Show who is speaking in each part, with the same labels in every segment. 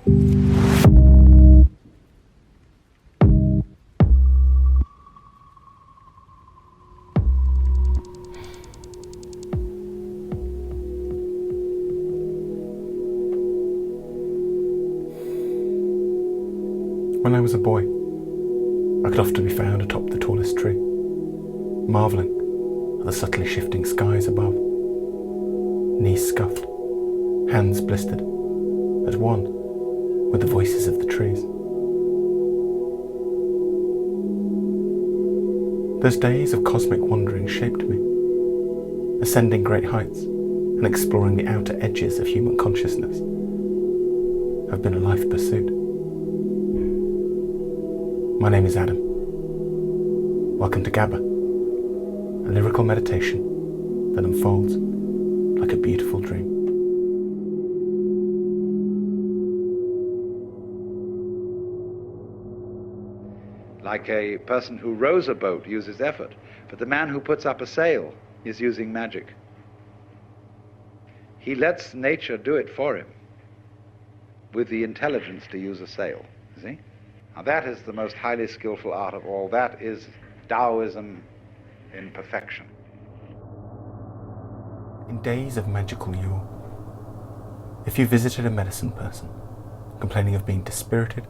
Speaker 1: When I was a boy, I could often be found atop the tallest tree, marvelling at the subtly shifting skies above. Knees scuffed, hands blistered, at one with the voices of the trees. Those days of cosmic wandering shaped me, ascending great heights and exploring the outer edges of human consciousness have been a life pursuit. My name is Adam. Welcome to GABA, a lyrical meditation that unfolds like a beautiful dream.
Speaker 2: Like a person who rows a boat uses effort, but the man who puts up a sail is using magic. He lets nature do it for him with the intelligence to use a sail, you see? Now that is the most highly skillful art of all. That is Taoism in perfection.
Speaker 1: In days of magical yore, if you visited a medicine person complaining of being dispirited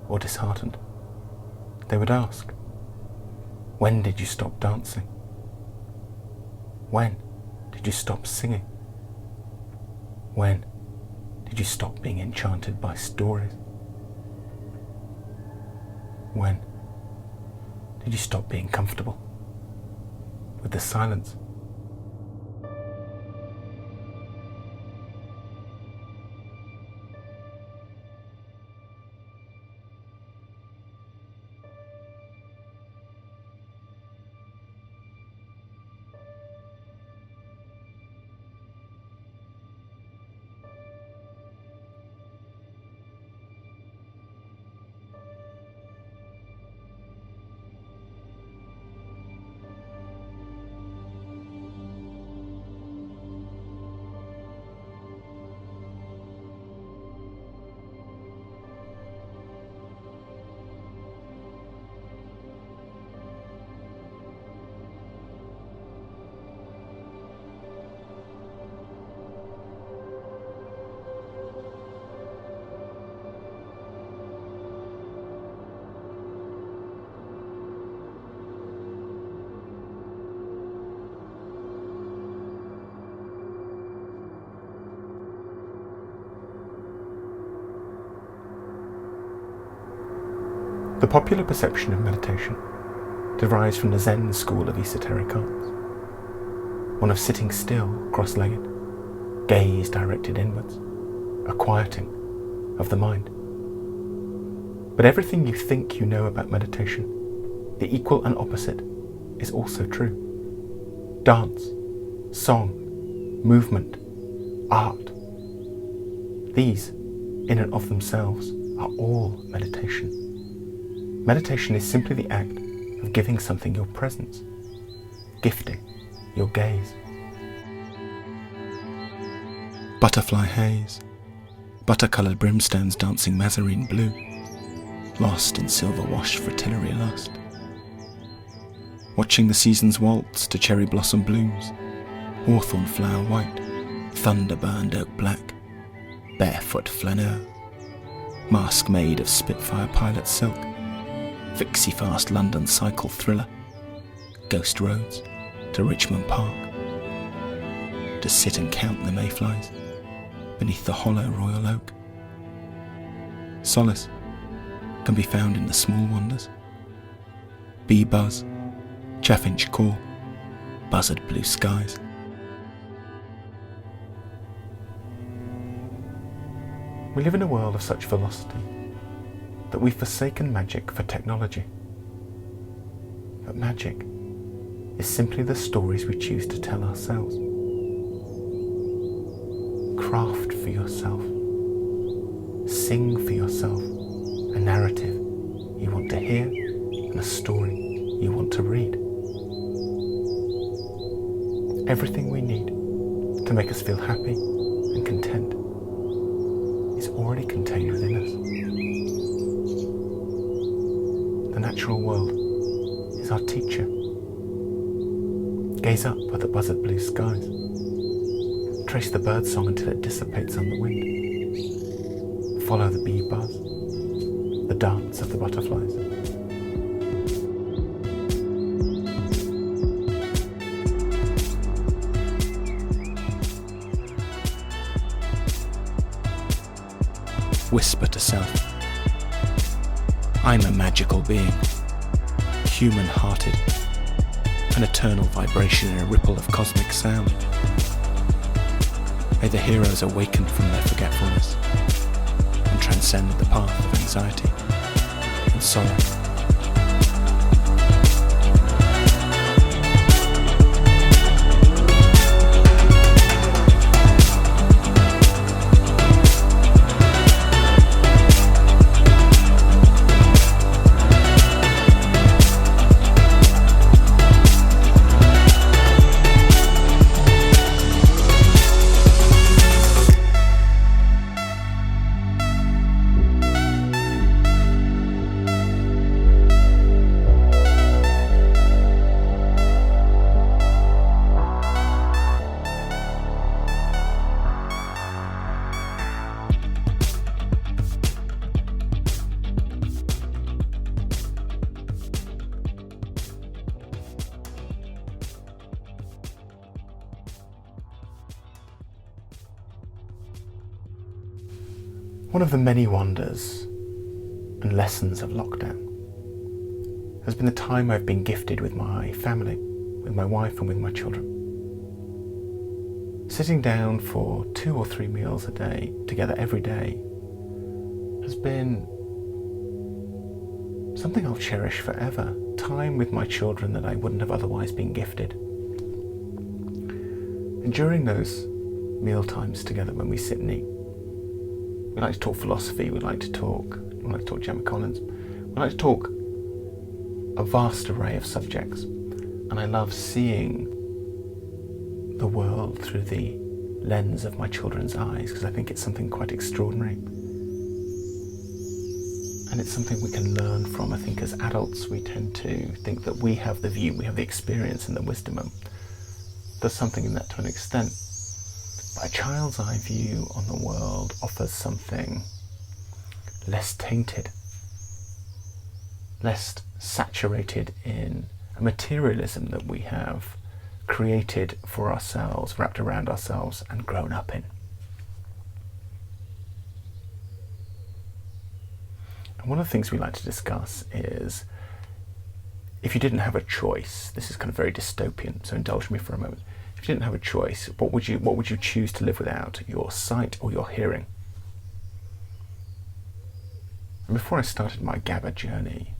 Speaker 1: or disheartened, they would ask, when did you stop dancing? When did you stop singing? When did you stop being enchanted by stories? When did you stop being comfortable with the silence? The popular perception of meditation derives from the Zen school of esoteric arts, one of sitting still, cross-legged, gaze directed inwards, a quieting of the mind. But everything you think you know about meditation, the equal and opposite, is also true. Dance, song, movement, art, these, in and of themselves, are all meditation. Meditation is simply the act of giving something your presence, gifting your gaze. Butterfly haze, butter-coloured brimstones dancing mazarine blue, lost in silver-washed fritillary lust. Watching the seasons waltz to cherry blossom blooms, hawthorn flower white, thunder-burned oak black, barefoot flaneur, mask made of Spitfire pilot silk, fixie-fast London cycle thriller, ghost roads to Richmond Park, to sit and count the mayflies beneath the hollow royal oak. Solace can be found in the small wonders. Bee buzz, chaffinch call, buzzard blue skies. We live in a world of such velocity that we've forsaken magic for technology. But magic is simply the stories we choose to tell ourselves. Craft for yourself. Sing for yourself a narrative you want to hear and a story you want to read. Everything we need to make us feel happy and content is already contained within us. The natural world is our teacher. Gaze up at the buzzard blue skies. Trace the birdsong until it dissipates on the wind. Follow the bee buzz, the dance of the butterflies. Whisper to self, I'm a magical being, human-hearted, an eternal vibration in a ripple of cosmic sound. May the heroes awaken from their forgetfulness and transcend the path of anxiety and sorrow. One of the many wonders and lessons of lockdown has been the time I've been gifted with my family, with my wife and with my children. Sitting down for 2 or 3 meals a day together every day has been something I'll cherish forever. Time with my children that I wouldn't have otherwise been gifted. And during those meal times together when we sit and eat, we like to talk philosophy, we like to talk Gemma Collins, we like to talk a vast array of subjects. And I love seeing the world through the lens of my children's eyes, because I think it's something quite extraordinary. And it's something we can learn from. I think as adults we tend to think that we have the view, we have the experience and the wisdom. And there's something in that to an extent. But a child's eye view on the world offers something less tainted, less saturated in a materialism that we have created for ourselves, wrapped around ourselves and grown up in. And one of the things we like to discuss is, if you didn't have a choice, this is kind of very dystopian, so indulge me for a moment. If you didn't have a choice, what would you choose to live without? Your sight or your hearing? And before I started my GABA journey,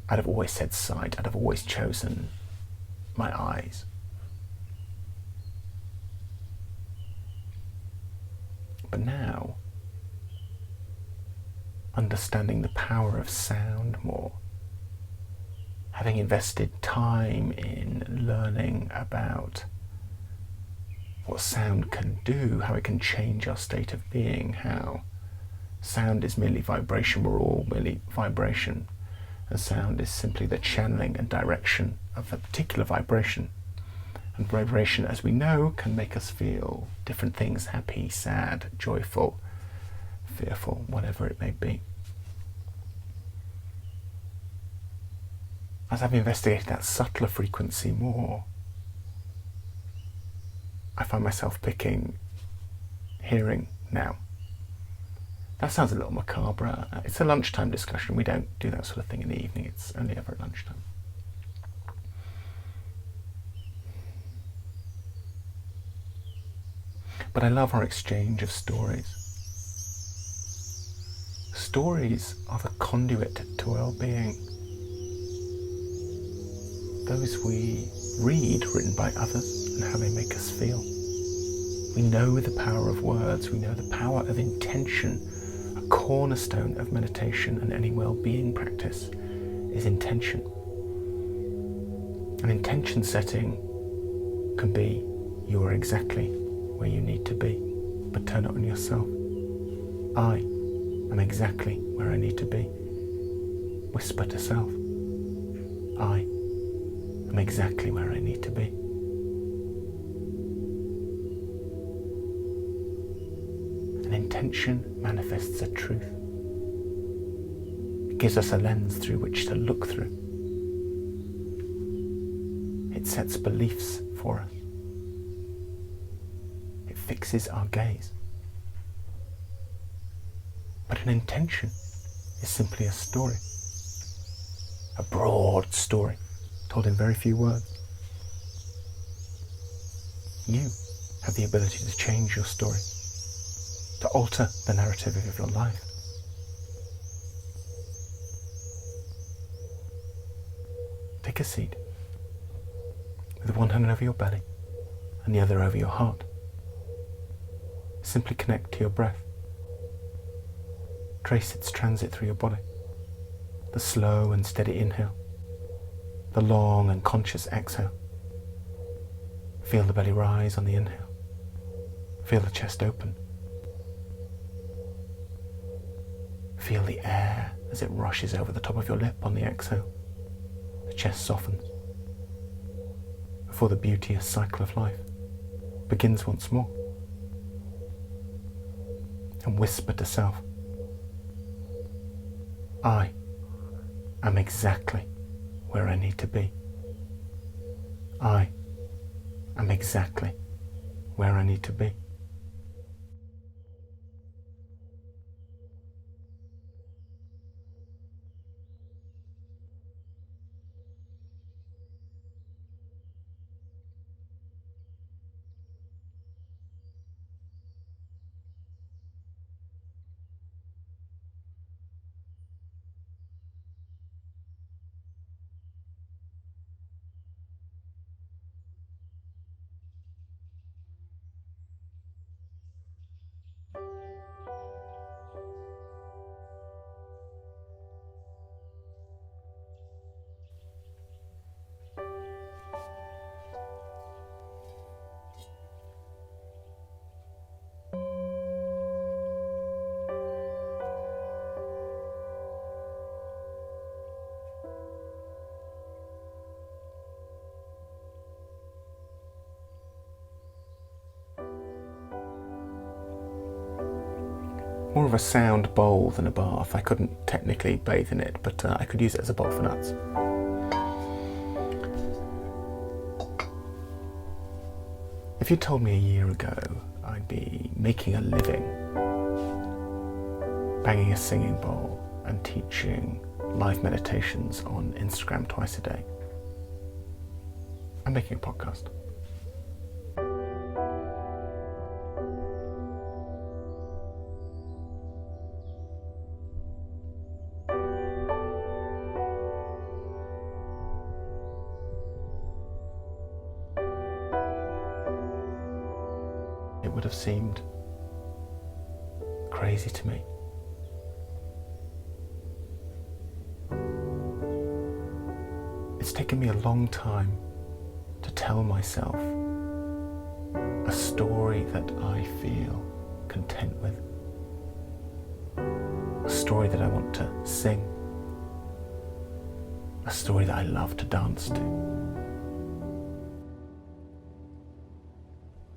Speaker 1: I'd have always said sight. I'd have always chosen my eyes. But now, understanding the power of sound more, having invested time in learning about what sound can do, how it can change our state of being, how sound is merely vibration, we're all merely vibration, and sound is simply the channeling and direction of a particular vibration. And vibration, as we know, can make us feel different things: happy, sad, joyful, fearful, whatever it may be. As I've investigated that subtler frequency more, I find myself picking hearing now. That sounds a little macabre. It's a lunchtime discussion. We don't do that sort of thing in the evening. It's only ever at lunchtime. But I love our exchange of stories. Stories are the conduit to well-being. Those we read, written by others, and how they make us feel. We know the power of words, we know the power of intention. A cornerstone of meditation and any well-being practice is intention. An intention setting can be, you are exactly where you need to be. but turn it on yourself. I am exactly where I need to be. Whisper to self. I am exactly where I need to be. An intention manifests a truth. It gives us a lens through which to look through. It sets beliefs for us. It fixes our gaze. But an intention is simply a story. A broad story, told in very few words. You have the ability to change your story, to alter the narrative of your life. Take a seat, with one hand over your belly and the other over your heart. Simply connect to your breath. Trace its transit through your body. The slow and steady inhale, the long and conscious exhale. Feel the belly rise on the inhale. Feel the chest open. Feel the air as it rushes over the top of your lip on the exhale. The chest softens before the beauteous cycle of life begins once more. And whisper to self, I am exactly where I need to be. I am exactly where I need to be. More of a sound bowl than a bath. I couldn't technically bathe in it, but I could use it as a bowl for nuts. If you told me a year ago I'd be making a living, banging a singing bowl and teaching live meditations on Instagram twice a day, I'm making a podcast. It would have seemed crazy to me. It's taken me a long time to tell myself a story that I feel content with, a story that I want to sing, a story that I love to dance to.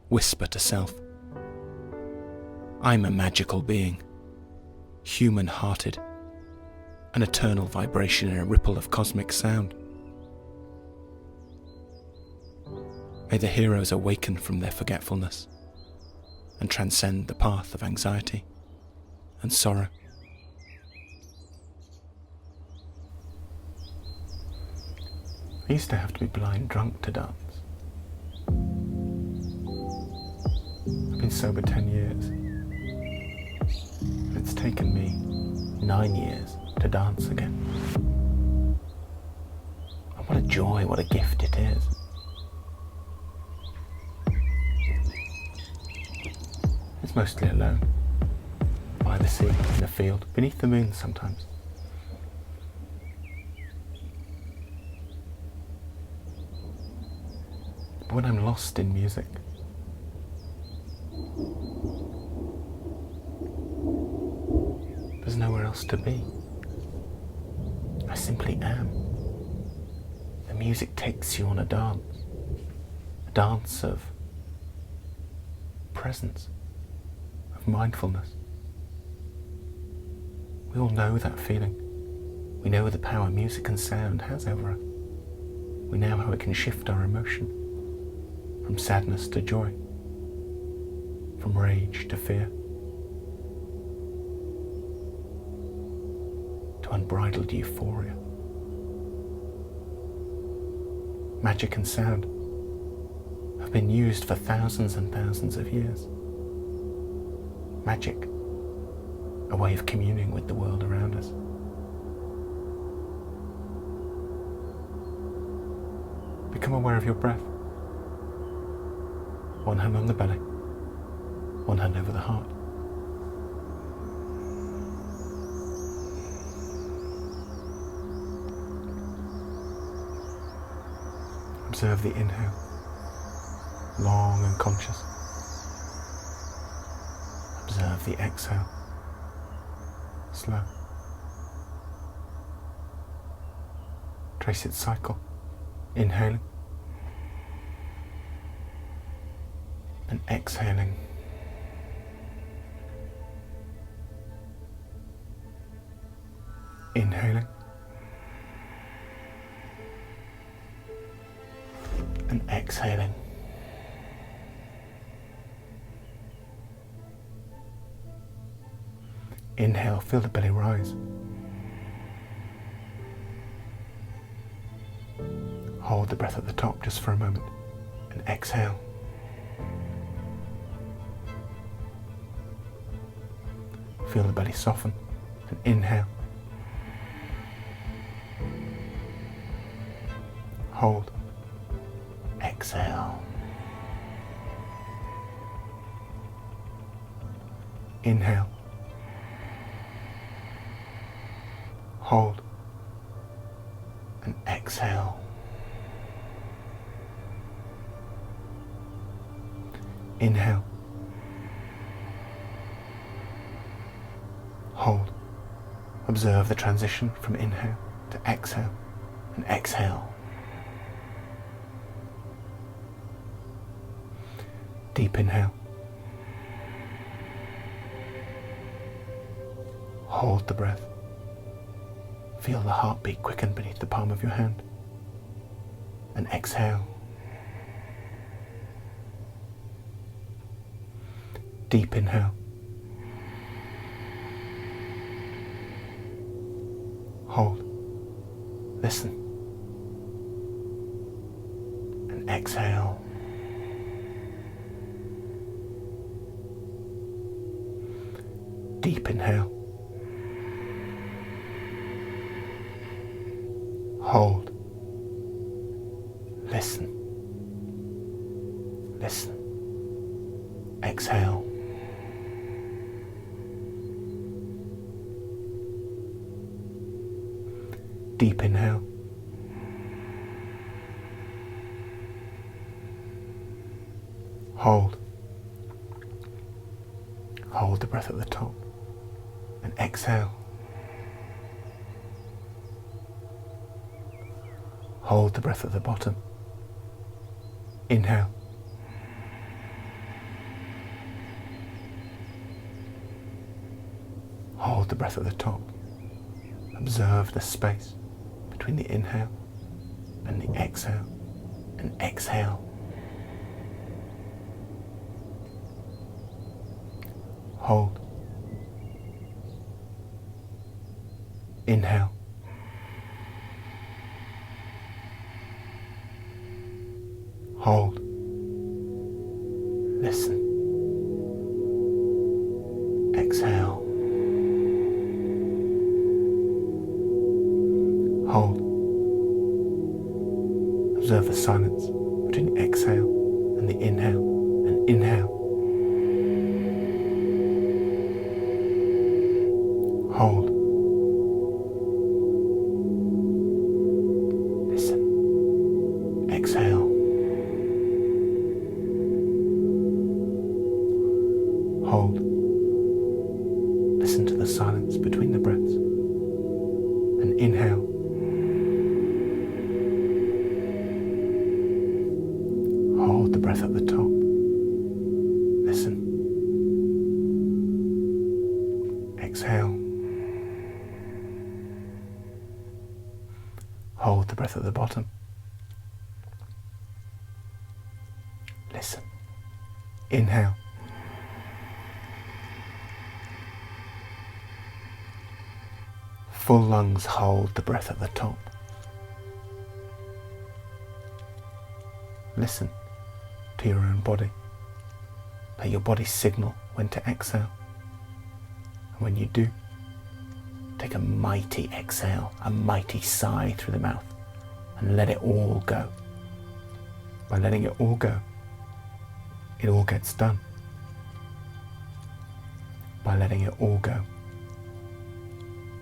Speaker 1: Whisper to self, I'm a magical being, human-hearted, an eternal vibration in a ripple of cosmic sound. May the heroes awaken from their forgetfulness and transcend the path of anxiety and sorrow. I used to have to be blind drunk to dance. I've been sober 10 years. It's taken me 9 years to dance again. And what a joy, what a gift it is. It's mostly alone, by the sea, in a field, beneath the moon sometimes. But when I'm lost in music, There's nowhere else to be. I simply am. The music takes you on a dance of presence, of mindfulness. We all know that feeling. We know the power music and sound has over us. We know how it can shift our emotion from sadness to joy, from rage to fear, to unbridled euphoria. Magic and sound have been used for thousands and thousands of years. Magic, a way of communing with the world around us. Become aware of your breath. One hand on the belly, one hand over the heart. Observe the inhale, long and conscious. Observe the exhale, slow. Trace its cycle, inhaling and exhaling. Inhaling and exhaling. Inhale, feel the belly rise. Hold the breath at the top just for a moment and exhale. Feel the belly soften and inhale. Hold. Exhale. Inhale. Hold. And exhale. Inhale. Hold. Observe the transition from inhale to exhale and exhale. Deep inhale. Hold the breath. Feel the heartbeat quicken beneath the palm of your hand. And exhale. Deep inhale. Hold. Listen. And exhale. Deep inhale. Hold. Listen. Listen. Exhale. Deep inhale. Hold. Hold the breath at the top and exhale. Hold the breath at the bottom. Inhale. Hold the breath at the top. Observe the space between the inhale and the exhale, and exhale. Hold. Inhale. Hold. Listen. Exhale. Hold. Observe the silence between the exhale and the inhale, and inhale. Hold. Listen. Exhale. Hold. Listen Listen to the silence between the breaths. And inhale. Hold the breath at the top. Listen. Exhale. Hold the breath at the bottom. Listen. Inhale. Full lungs, hold the breath at the top. Listen to your own body. Let your body signal when to exhale. And when you do, take a mighty exhale, a mighty sigh through the mouth, and let it all go. By letting it all go, it all gets done. By letting it all go,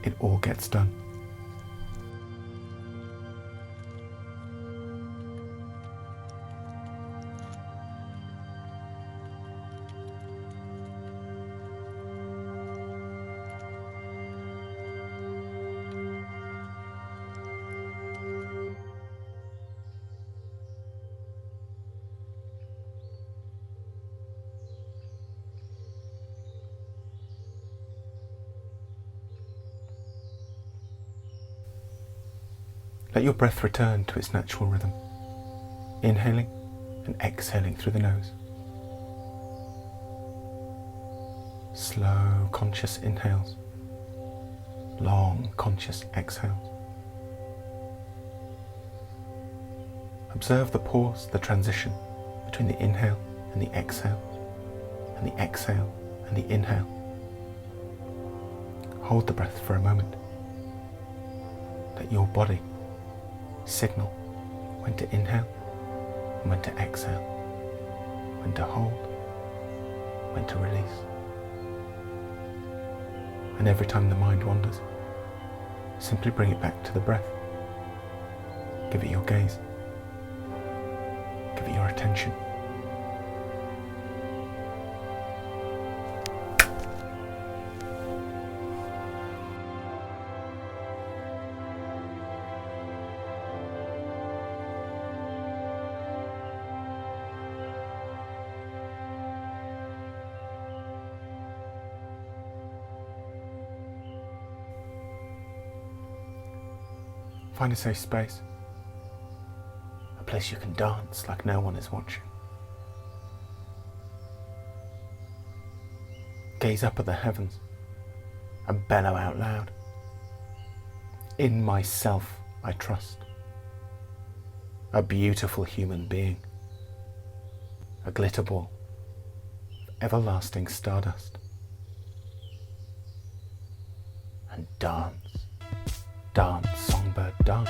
Speaker 1: it all gets done. Let your breath return to its natural rhythm, inhaling and exhaling through the nose. Slow, conscious inhales, long, conscious exhales. Observe the pause, the transition between the inhale and the exhale, and the exhale and the inhale. Hold the breath for a moment. Let your body signal when to inhale and when to exhale, when to hold, when to release. And every time the mind wanders, simply bring it back to the breath. Give it your gaze. Give it your attention. Find a safe space, a place you can dance like no one is watching. Gaze up at the heavens and bellow out loud. In myself I trust. A beautiful human being, a glitter ball of everlasting stardust. And dance. Dance, songbird, dance.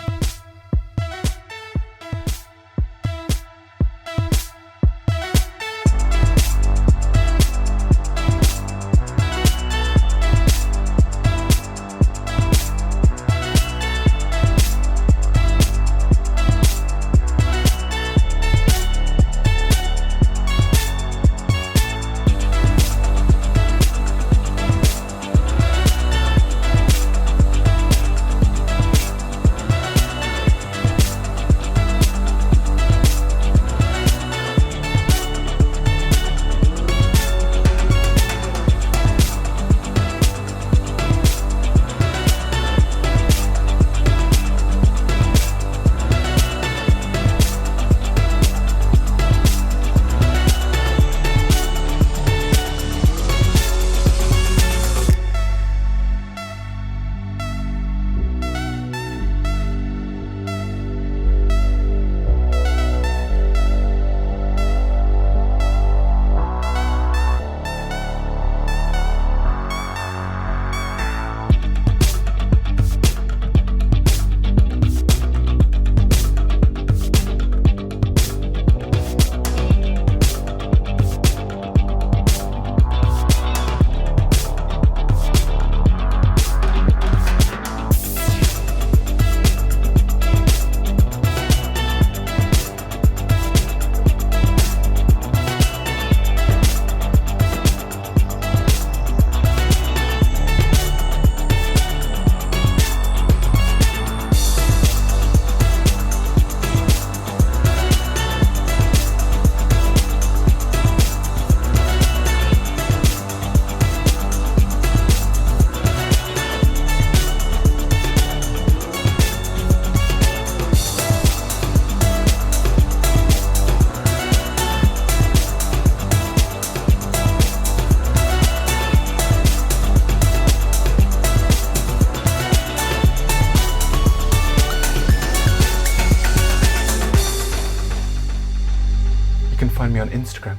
Speaker 1: me on Instagram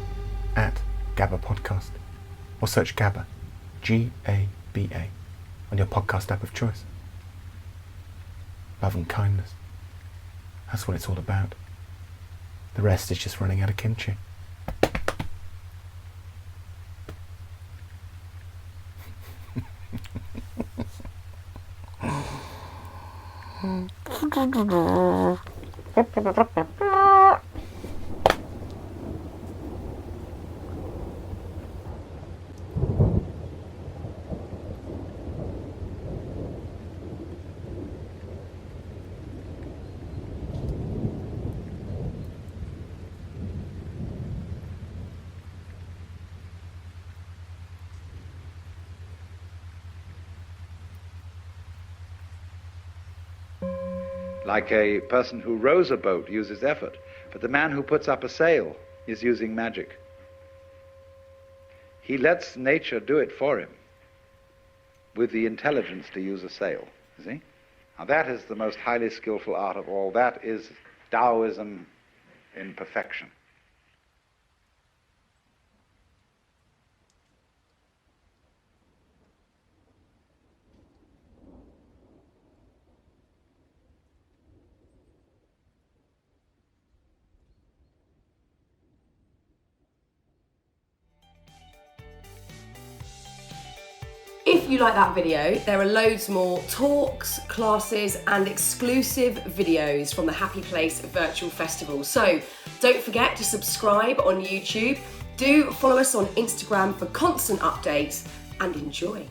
Speaker 1: at GABA Podcast, or search GABA, GABA, on your podcast app of choice. Love and kindness. That's what it's all about. The rest is just running out of kimchi.
Speaker 2: Like a person who rows a boat uses effort, but the man who puts up a sail is using magic. He lets nature do it for him with the intelligence to use a sail, you see? Now that is the most highly skillful art of all. That is Taoism in perfection.
Speaker 3: If you like that video, there are loads more talks, classes and exclusive videos from the Happy Place Virtual Festival. So don't forget to subscribe on YouTube. Do follow us on Instagram for constant updates and enjoy.